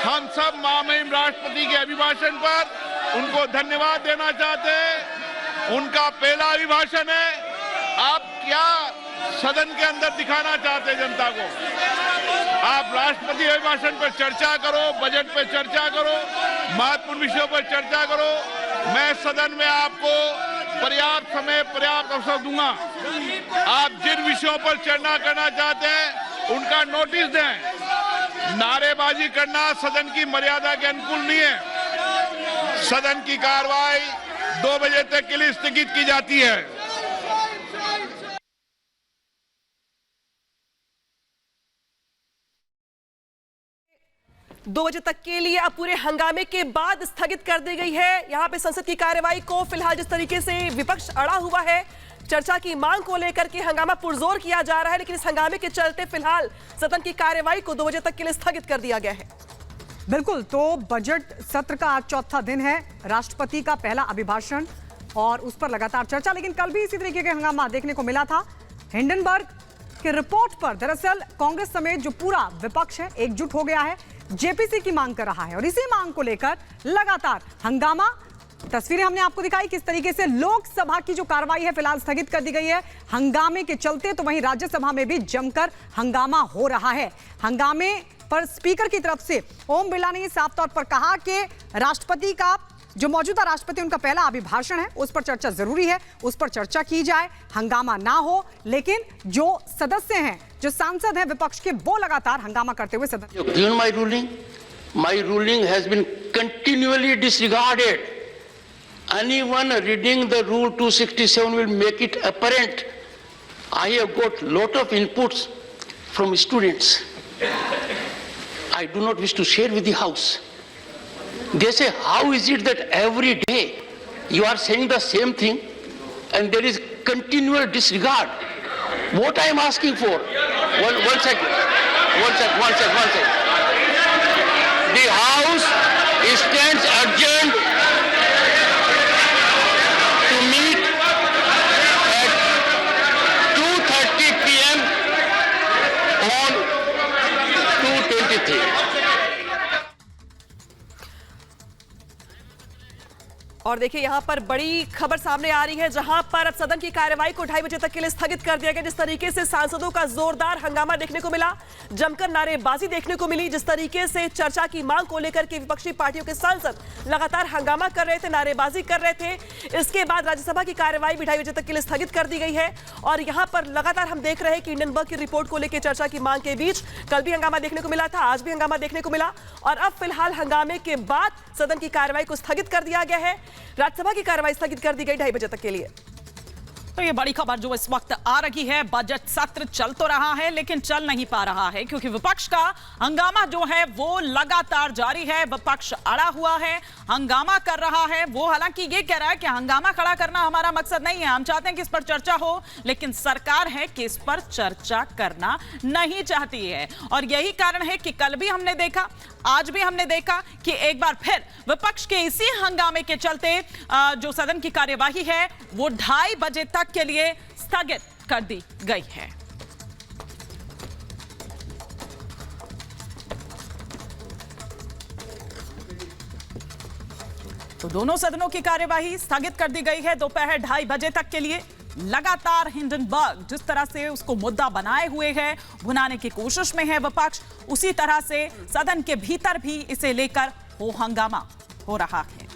हम सब महामहिम राष्ट्रपति के अभिभाषण पर उनको धन्यवाद देना चाहते हैं। उनका पहला अभिभाषण है। आप क्या सदन के अंदर दिखाना चाहते हैं जनता को? आप राष्ट्रपति अभिभाषण पर चर्चा करो, बजट पर चर्चा करो, महत्वपूर्ण विषयों पर चर्चा करो। मैं सदन में आपको पर्याप्त समय, पर्याप्त अवसर दूंगा। आप जिन विषयों पर चर्चा करना चाहते हैं उनका नोटिस दें। नारेबाजी करना सदन की मर्यादा के अनुकूल नहीं है। सदन की कार्रवाई 2 बजे तक के लिए स्थगित की जाती है। 2 बजे तक के लिए अब पूरे हंगामे के बाद स्थगित कर दी गई है। यहाँ पे संसद की कार्यवाही को फिलहाल जिस तरीके से विपक्ष अड़ा हुआ है, चर्चा की मांग को लेकर के हंगामा पुरजोर किया जा रहा है, लेकिन इस हंगामे के चलते फिलहाल सदन की कार्यवाही को 2 बजे तक के लिए स्थगित कर दिया गया है। बिल्कुल, तो बजट सत्र का आज चौथा दिन है, राष्ट्रपति का पहला अभिभाषण और उस पर लगातार चर्चा। लेकिन कल भी इसी तरीके का हंगामा देखने को मिला था। हिंडनबर्ग की रिपोर्ट पर दरअसल कांग्रेस समेत जो पूरा विपक्ष है एकजुट हो गया है, जेपीसी की मांग कर रहा है और इसी मांग को लेकर लगातार हंगामा। तस्वीरें हमने आपको दिखाई किस तरीके से लोकसभा की जो कार्रवाई है फिलहाल स्थगित कर दी गई है हंगामे के चलते, तो वहीं राज्यसभा में भी जमकर हंगामा हो रहा है। हंगामे पर स्पीकर की तरफ से ओम बिरला ने साफ तौर पर कहा कि राष्ट्रपति का जो मौजूदा राष्ट्रपति उनका पहला अभिभाषण है उस पर चर्चा जरूरी है, उस पर चर्चा की जाए, हंगामा ना हो। लेकिन जो सदस्य हैं, जो सांसद हैं विपक्ष के, वो लगातार हंगामा करते हुए सदन My ruling has been continually disregarded. Anyone reading the rule 267 will make it apparent. I have got lot of inputs from students. I do not wish to share with the House. They say, how is it that every day you are saying the same thing and there is continual disregard? What I am asking for, one second. The House stands adjourned to meet at 2:30 p.m. on 2/23. और देखिए यहाँ पर बड़ी खबर सामने आ रही है, जहां पर अब सदन की कार्यवाही को 2:30 बजे तक के लिए स्थगित कर दिया गया। जिस तरीके से सांसदों का जोरदार हंगामा देखने को मिला, जमकर नारेबाजी देखने को मिली, जिस तरीके से चर्चा की मांग को लेकर के विपक्षी पार्टियों के सांसद लगातार हंगामा कर रहे थे, नारेबाजी कर रहे थे। इसके बाद राज्यसभा की कार्यवाही भी 2:30 बजे तक के लिए स्थगित कर दी गई है। और यहाँ पर लगातार हम देख रहे हैं कि हिंडनबर्ग की रिपोर्ट को लेकर चर्चा की मांग के बीच कल भी हंगामा देखने को मिला था, आज भी हंगामा देखने को मिला और अब फिलहाल हंगामे के बाद सदन की कार्यवाही को स्थगित कर दिया गया है। राज्यसभा की कार्रवाई स्थगित कर दी गई 2:30 बजे तक के लिए। तो ये बड़ी खबर जो इस वक्त आ रही है, बजट सत्र चल तो रहा है लेकिन चल नहीं पा रहा है क्योंकि विपक्ष का हंगामा जो है वो लगातार जारी है। विपक्ष अड़ा हुआ है, हंगामा कर रहा है। वो हालांकि ये कह रहा है कि हंगामा खड़ा करना हमारा मकसद नहीं है, हम चाहते हैं कि इस पर चर्चा हो, लेकिन सरकार है कि इस पर चर्चा करना नहीं चाहती है। और यही कारण है कि कल भी हमने देखा, आज भी हमने देखा कि एक बार फिर विपक्ष के इसी हंगामे के चलते जो सदन की कार्यवाही है वो 2:30 बजे तक के लिए स्थगित कर दी गई है। तो दोनों सदनों की कार्यवाही स्थगित कर दी गई है दोपहर 2:30 बजे तक के लिए। लगातार हिंडनबर्ग जिस तरह से उसको मुद्दा बनाए हुए है, भुनाने की कोशिश में है विपक्ष, उसी तरह से सदन के भीतर भी इसे लेकर हो हंगामा हो रहा है।